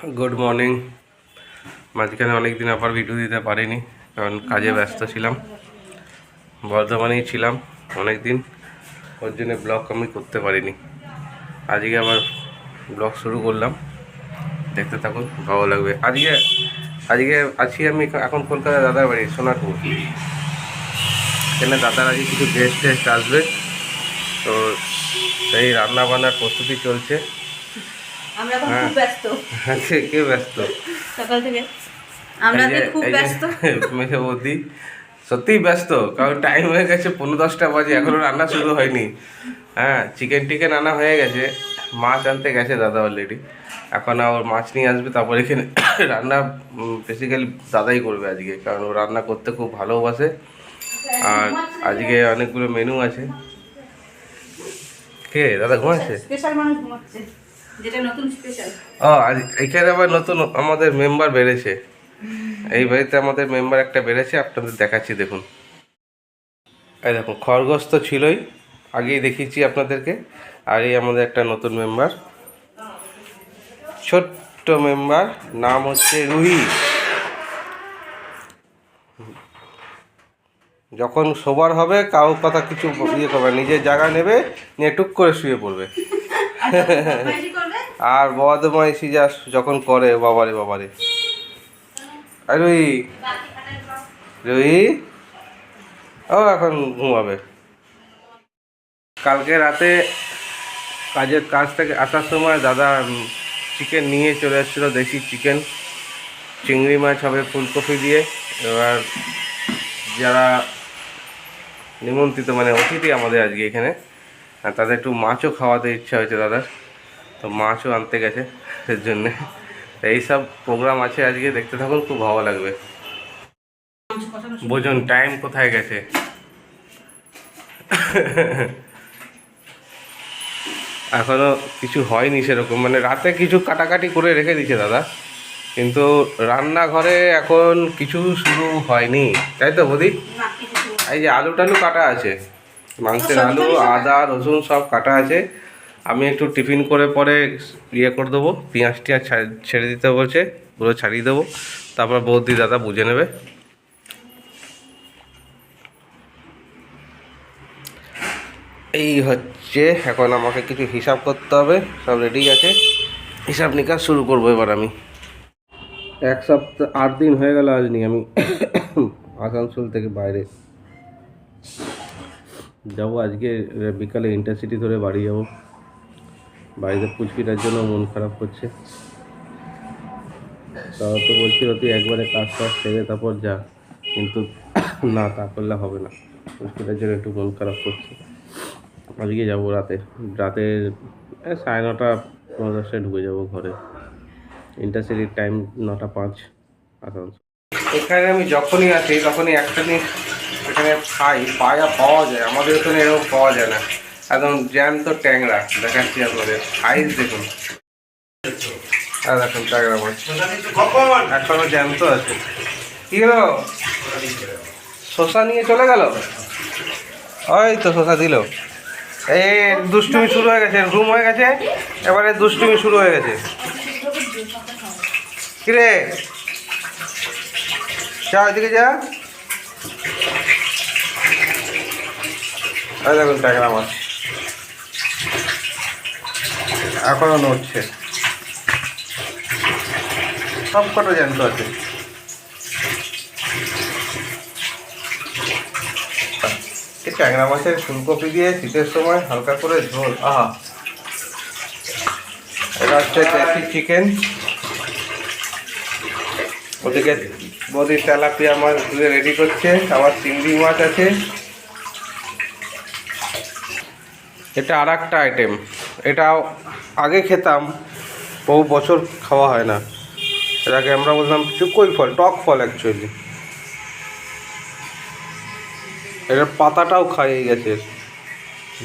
Good morning. মাঝখানে অনেক দিন আবার ভিডিও দিতে পারিনি, কারণ কাজে ব্যস্ত ছিলাম। বর্ধমানেই ছিলাম অনেক দিন, ওর জন্য ব্লগ আমি করতে পারিনি। আজকে আবার ব্লগ শুরু করলাম, দেখতে থাকুন, ভালো লাগবে। আজকে আছি আমি এখন কলকাতা দাদার বাড়ি সোনারপুর। এখানে দাদার আজকে কিছু গেস্ট আসবে, তো সেই রান্না বান্নার প্রস্তুতি চলছে। আমরা এখন খুব ব্যস্ত। কে ব্যস্ত? সকাল থেকে আমরা খুব ব্যস্ত। মেয়ে বৌদি সত্যিই ব্যস্ত, কারণ টাইম হয়ে গেছে 9:10 বাজে, এখনো রান্না শুরু হয়নি। হ্যাঁ, চিকেন আনা হয়ে গেছে, মাছ আনতে গেছে দাদা অলরেডি। এখন ওর মাছ নিয়ে আসবে, তারপর এখানে রান্না বেসিক্যালি দাদাই করবে আজকে, কারণ ও রান্না করতে খুব ভালোবাসে। আর আজকে অনেকগুলো মেনু আছে। কে দাদা ঘুমাচ্ছে? স্পেশাল মানুষ ঘুমাচ্ছে, যেটা নতুন স্পেশাল। ও আজ এখানে আবার নতুন আমাদের মেম্বার বেড়েছে, এই বাড়িতে আমাদের মেম্বার একটা বেড়েছে, আপনাদের দেখাচ্ছি দেখুন। এই দেখুন, খরগোশ তো ছিলই, আগেই দেখিয়েছি আপনাদেরকে। আর এই আমাদের একটা নতুন মেম্বার, ছোট্ট মেম্বার, নাম হচ্ছে রুহি। যখন শোবার হবে কাউ কথা কিছু ইয়ে করবে, নিজের জায়গা নেবে, নিয়ে টুক করে শুয়ে পড়বে। আর বদমাইশি যা যখন করে, বাবারে। আর রুহি ও এখন ঘুমাবে। কালকে রাতে কাজ থেকে আসার সময় দাদা চিকেন নিয়ে চলে এসেছিলো, দেশি চিকেন, চিংড়ি মাছ হবে ফুলকপি দিয়ে। এবার যারা নিমন্ত্রিত মানে অতিথি আমাদের আজকে এখানে, তাদের একটু মাছও খাওয়াতে ইচ্ছা হয়েছে দাদার, তো মাছও আনতে গেছে এর জন্যে। এইসব প্রোগ্রাম আছে আজকে, দেখতে থাকুন, খুব ভালো লাগবে। বুঝুন টাইম কোথায় গেছে। এখনও কিছু হয়নি সেরকম, মানে রাতে কিছু কাটাকাটি করে রেখে দিয়েছে দাদা, কিন্তু রান্নাঘরে এখন কিছু শুরু হয়নি, তাই তো বৌদি? এই যে আলু টালু কাটা আছে, মাংসের আলু, আদা রসুন সব কাটা আছে। আমি একটু টিফিন করে পরে ইয়ে করে দেবো, পেঁয়াজ টিয়াজ ছেড়ে দিতে বলছে, পুরো ছাড়িয়ে দেবো, তারপর বৌদি দাদা বুঝে নেবে। এই হচ্ছে, এখন আমাকে কিছু হিসাব করতে হবে, সব রেডি আছে, হিসাব নিকাশ শুরু করবো এবার আমি। 1 সপ্তাহ 8 দিন হয়ে গেল আজনি আমি আসানসোল থেকে বাইরে যাব। আজকে বিকালে ইন্টারসিটি ধরে বাড়ি যাব। বাড়িতে পুচকিটার জন্য মন খারাপ করছে, তাও তো বলছিল তুই একবারে কাজ সেরে তারপর যা, কিন্তু না, তা করলে হবে না, পুচকিটার জন্য একটু মন খারাপ করছে। আজকে যাবো রাতে 9:30 9:10 ঢুকে যাবো ঘরে। ইন্টারসিটির টাইম 9:05 আসানসোল। এখানে আমি যখনই আসি তখনই একটা জিনিস এখানে পাওয়া যায়, আমাদের এখানে এরকম পাওয়া যায় না। একদম জ্যান্ত ট্যাংরা দেখাচ্ছি আপনাদের, সাইজ দেখুন। দেখুন ট্যাংরা মাছ এখনো জ্যান্ত আছে। কি হলো, শশা নিয়ে চলে গেল? ওই তো শশা দিল। এই দুষ্টুমি শুরু হয়ে গেছে, রুম হয়ে গেছে, এবারে দুষ্টুমি শুরু হয়ে গেছে। কিরে যা, ওইদিকে যা। দেখুন ট্যাংরা মাছ এখনো নড়ছে, সব কটা জ্যান্ত আছে। এই ট্যাংরা মাছের ফুলকপি দিয়ে শীতের সময় হালকা করে ঝোল, আহা। এটা হচ্ছে দেশি চিকেন, ওদিকে বৌদি তেলাপিয়া মাছ ধুয়ে রেডি করছে, আবার চিংড়ি মাছ আছে। এটা আর একটা আইটেম, এটাও আগে খেতাম, বহু বছর খাওয়া হয় না। এটাকে আমরা বললাম চুকোই ফল, টক ফল অ্যাকচুয়ালি। এটার পাতাটাও খাইয়ে গেছে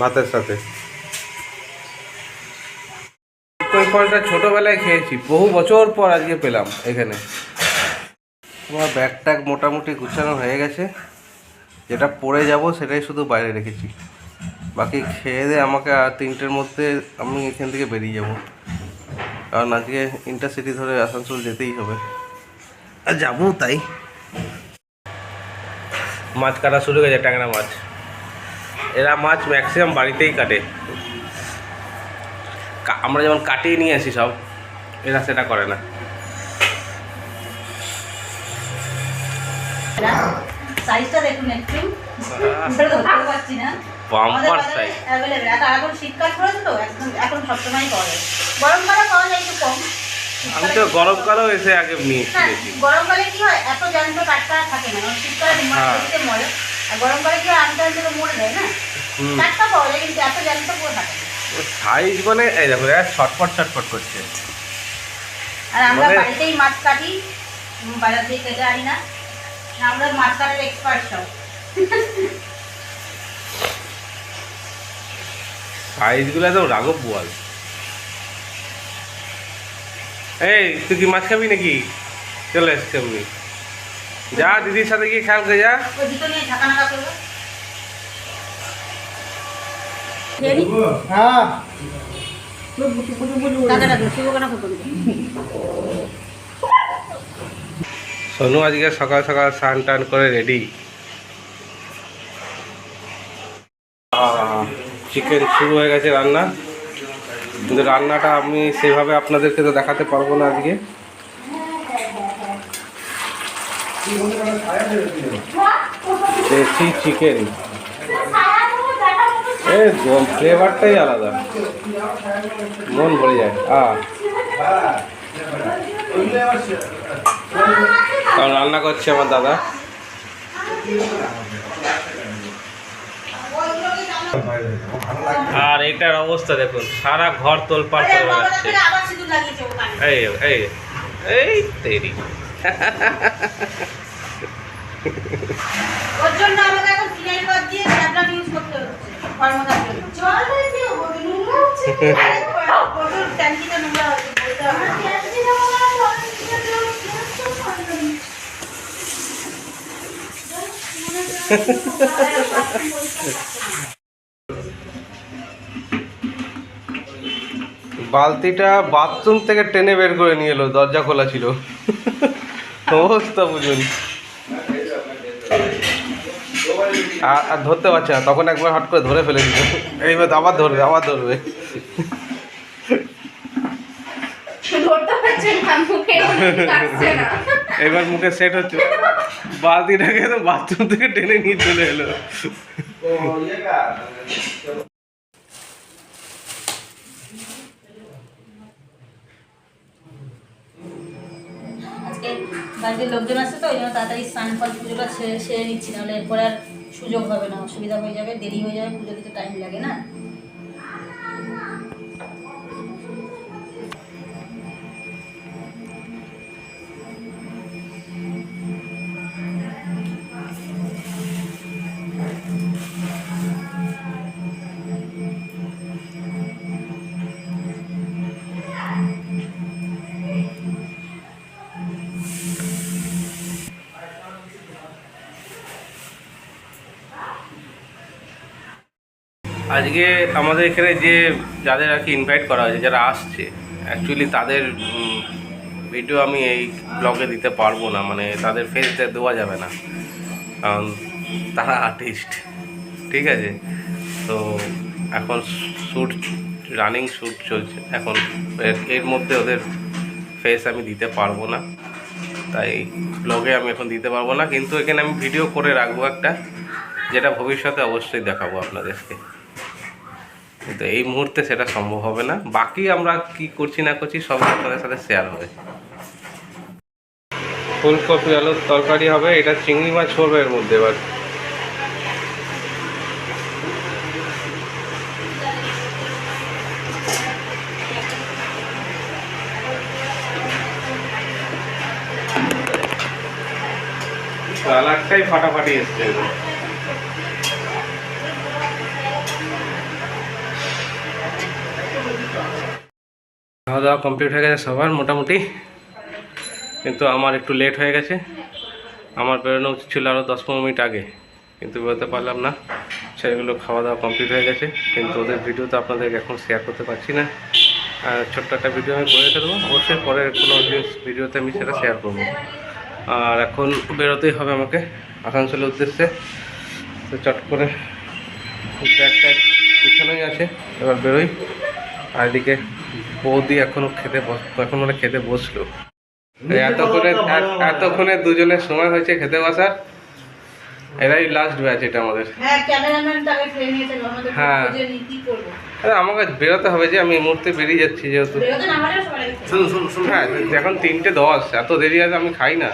ভাতের সাথে। চুকোই ফলটা ছোটোবেলায় খেয়েছি, বহু বছর পর আজকে পেলাম এখানে। আমার ব্যাগ ট্যাগ মোটামুটি গুছানো হয়ে গেছে, যেটা পরে যাব সেটাই শুধু বাইরে রেখেছি। বাকি খেয়ে দিয়ে আমাকে আর 3টের মধ্যে আমি এখান থেকে বেরিয়ে যাব। কারণ আজকে ইন্টারসিটি ধরে আসানসোল যেতেই হবে, আর যাবো তাই। মাছ কাটা শুরু হয়ে যায়, ট্যাংরা মাছ। এরা মাছ ম্যাক্সিমাম বাড়িতেই কাটে, আমরা যেমন কাটিয়ে নিয়ে আসি সব, এরা সেটা করে না। সাইজটা দেখুন একটু, ধরতে পারছি না। Bumper size. এখন শীতকাল পড়েছে তো, এখন সবসময় পাওয়া যায়। গরমকালে পাওয়া যায় একটু কম। আমি তো গরমকালেও এসে আগে নিয়ে হ্যাঁ, গেছি। গরমকালে কি হয়, এত জ্যান্ত টাটকা থাকে না। শীতকালে মাছতে মরে, আর গরমকালে কি হয়, আনতে আনতে তো মরে যায় না। টাটকা পাওয়া যায় কিন্তু এত জ্যান্ত পুরো থাকে না। সাইজ মানে এই দেখো ছটফট ছটফট করছে। আর আমরা বাড়িতেই মাছ কাটি, বাজার থেকে কেটে আনি না। আমরা মাছ কাটার এক্সপার্ট সব। সাইজগুলো একদম রাঘব বোয়াল। এই তুই কি মাছ খাবি নাকি? চলে এসছে এমনি, যা দিদির সাথে গিয়ে খেয়াল করে যা। ওই দুটো নিয়ে ঢাকা নাকা করবো। হ্যাঁ সোনু আজকে সকাল সকাল স্নান টান করে রেডি। চিকেন শুরু হয়ে গেছে রান্না, কিন্তু রান্নাটা আমি সেভাবে আপনাদেরকে তো দেখাতে পারবো না আজকে। দেশি চিকেন, ফ্লেভারটাই আলাদা, মন ভরে যায়। কারণ রান্না করছে আমার দাদা। আর এটার অবস্থা দেখুন, সারা ঘর তোলপাড় করে বেড়াচ্ছে। এই এই এই তেরি, ওর জন্য আমাকে এখন ফিনাইল বাদ দিয়ে ট্যাবলেট ইউজ করতে হচ্ছে ফর্মুলার জন্য। জল দিয়ে নোংরা হচ্ছে, ওর ট্যাঙ্কিটা নোংরা হচ্ছে, বলতে হবে ট্যাঙ্কি নোংরা বালতিটা বাথরুম থেকে টেনে বের করে নিয়ে এলো, দরজা খোলা ছিল। অবস্থা বুঝুন। আর ধরতে পারছে না, তখন একবার হট করে ধরে ফেলে দিল। এইবার আবার ধরবে, আবার ধরবে। এবার মুখে সেট হচ্ছে, বালতিটাকে তো বাথরুম থেকে টেনে নিয়ে চলে এলো। আজকে বাড়িতে লোকজন আছে তো, ওই জন্য তাড়াতাড়ি স্নান পান পুজোটা সেরে নিচ্ছি, নাহলে এরপরে আর সুযোগ হবে না, অসুবিধা হয়ে যাবে, দেরি হয়ে যাবে, পুজো দিতে টাইম লাগে না। আজকে আমাদের এখানে যে যাদের আর কি ইনভাইট করা হয়েছে, যারা আসছে, অ্যাকচুয়ালি তাদের ভিডিও আমি এই ব্লগে দিতে পারবো না, মানে তাদের ফেস দেওয়া যাবে না, কারণ তারা আর্টিস্ট, ঠিক আছে? তো এখন শ্যুট, রানিং শ্যুট চলছে এখন, এর মধ্যে ওদের ফেস আমি দিতে পারবো না, তাই ব্লগে আমি এখন দিতে পারবো না। কিন্তু এখানে আমি ভিডিও করে রাখবো একটা, যেটা ভবিষ্যতে অবশ্যই দেখাবো আপনাদেরকে, কিন্তু এই মুহূর্তে সেটা সম্ভব হবে না। বাকি আমরা কি করছি না করছি সব আপনাদের সাথে শেয়ার হবে। ফুলকপি আলুর তরকারি হবে, এটা চিংড়ি মাছ পড়বে এর মধ্যে। এবার কালারটাই ফাটাফাটি এসছে। খাওয়া দাওয়া কমপ্লিট হয়ে গেছে সবার মোটামুটি, কিন্তু আমার একটু লেট হয়ে গেছে। আমার বেরোনো উচিত ছিল আরও 10-15 মিনিট আগে, কিন্তু বেরোতে পারলাম না। সেগুলো খাওয়া দাওয়া কমপ্লিট হয়ে গেছে, কিন্তু ওদের ভিডিও তো আপনাদেরকে এখন শেয়ার করতে পারছি না। ছোট্ট একটা ভিডিও আমি করে ফেলবো, অবশ্যই পরের কোনো ভিডিওতে আমি সেটা শেয়ার করবো। আর এখন বেরোতেই হবে আমাকে আসানসোলের উদ্দেশ্যে। তো চট করে ব্যাগ ট্যাগ পিছনেই আছে, এবার বেরোই। আর এদিকে বৌদি এখনও খেতে বসলো। এতক্ষণে দুজনের সময় হয়েছে খেতে বসার। এরাই লাস্ট ব্যাচ এটা আমাদের। হ্যাঁ আমাকে বেরোতে হবে, যে আমি এই মুহূর্তে বেরিয়ে যাচ্ছি যেহেতু। হ্যাঁ এখন 3:10, এত দেরি আছে, আমি খাই না।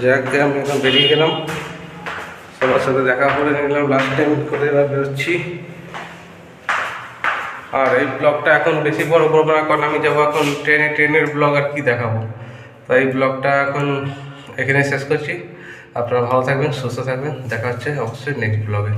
যাক আমি এখন বেরিয়ে গেলাম, সবার সাথে দেখা করে নিলাম লাস্ট টাইম করে, এবার বেরোচ্ছি। আর এই ব্লগটা এখন বেশি বড় করবো না, কারণ আমি যাবো এখন ট্রেনের ব্লগ, আর কি দেখাবো। তো এই ব্লগটা এখন এখানে শেষ করছি। আপনারা ভালো থাকবেন, সুস্থ থাকবেন, দেখা হচ্ছে অবশ্যই নেক্সট ব্লগে।